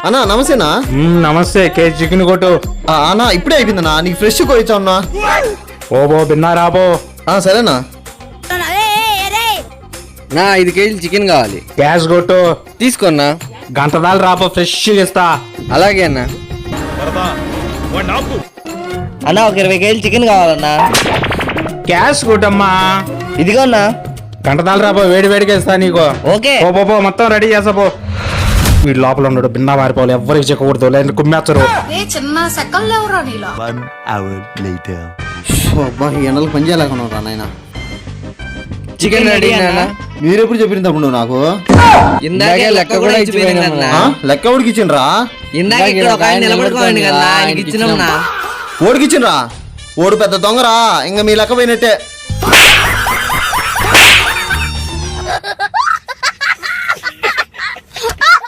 అన్నా నమస్తేనా. నమస్తే. కేజీ చికెన్ కొట్టు. అన్నా ఇప్పుడే అయిపోయిందన్నా, నీకు ఫ్రెష్ కోయిచ్చా ఉన్నా. ఓబో బిన్నారాబో. సరేనా. నా 5 కేజీలు చికెన్ కావాలి. గ్యాస్ కొట్టు. తీసుకున్నా. గంటదాలు రాబో, ఫ్రెష్ ఇస్తా. అలాగే అన్న. అన్నా ఒక 20 కేజీలు చికెన్ కావాలన్నా. గ్యాస్ కొట్టమ్మా. ఇదిగో అన్నా. గంటదాలు రాబో, వేడి వేడిగా ఇస్తా నీకు. ఓకే. పో మొత్తం రెడీ చేస్తా పో. వీడు లోపల ఉన్నాడు, బిన్నా మారిపోవాలి, ఎవరికి చెక్కకూడదు, లేదంటే కుమ్మేచ్చరు. చిన్న సెకండ్లో ఎవరా నీలో. అబ్బా ఈ ఎండలకు పని చేయలేకున్నావు నాయన. చికెన్ రెడీ అన్న. మీరెప్పుడు చెప్పింది తప్పుడు నాకు? ఇందాకే లెక్క కూడా ఇచ్చిపోయినా. లెక్క ఓడికి ఇచ్చిండ్రా? ఇందాక ఇక్కడ ఒక ఆయన నిలబడుకోండి కదా, ఆయనకి ఇచ్చినా. ఓడికి ఇచ్చిండ్రా? ఓడు పెద్ద దొంగరా, ఇంకా మీ లెక్క పోయినట్టే.